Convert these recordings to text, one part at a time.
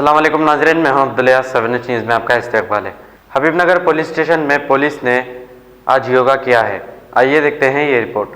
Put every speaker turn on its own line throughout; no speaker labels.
अस्सलाम वालेकुम नाज़रीन, मैं हूं अब्दुल्ला। 7 न्यूज़ में आपका इस्तकबाल है। हबीबनगर पुलिस स्टेशन में पुलिस ने आज योगा किया है। आइए देखते हैं ये report.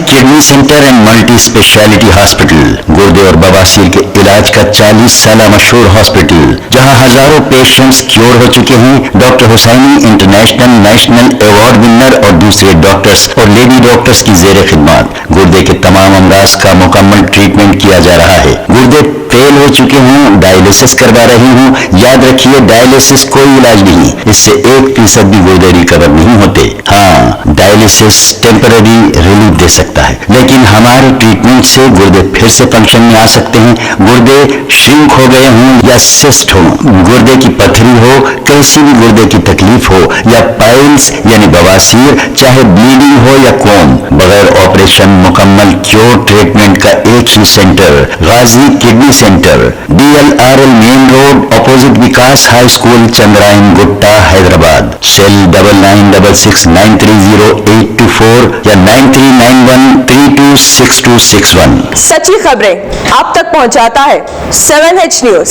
Kidney centre and multi speciality hospital, गुर्दे और बवासीर के इलाज का 40 साल मशहूर हॉस्पिटल, जहां हजारों पेशेंट्स क्योर हो चुके हैं। Doctor Husaini international national award winner और दूसरे डॉक्टर्स और लेडी डॉक्टर्स की जेर खिदमत गुर्दे के तमाम अमराज का मुकम्मल ट्रीटमेंट किया जा रहा है। गुर्दे फेल हो चुके हों, डायलिसिस करवा रही हूँ, याद रखिए डायलिसिस कोई इलाज नहीं, इससे 1% भी गुर्दे रिकवर नहीं होते। हाँ, डायलिसिस टेम्पररी रिलीफ दे सकता है, लेकिन हमारे ट्रीटमेंट से गुर्दे फिर से फंक्शन में आ सकते हैं। गुर्दे श्रिंक हो गए हों या सिस्ट हो, गुर्दे की पथरी हो, कैसी भी गुर्दे की तकलीफ हो या पाइल्स यानी बवासीर, चाहे ब्लीडिंग हो या कोम, बगैर ऑपरेशन मुकम्मल क्योर ट्रीटमेंट का एक ही centre, Ghazi kidney centre, DLRL main road opposite Vikas high school, Chandrayangutta, Hyderabad. Cell 9966930824 या 9391326261।
सच्ची खबरें आप तक पहुंचाता है 7H न्यूज।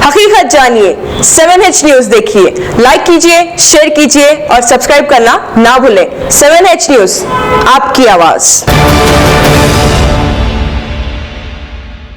हकीकत जानिए, 7H न्यूज देखिए, लाइक कीजिए, शेयर कीजिए और सब्सक्राइब करना ना भूलें। 7H न्यूज, आपकी आवाज।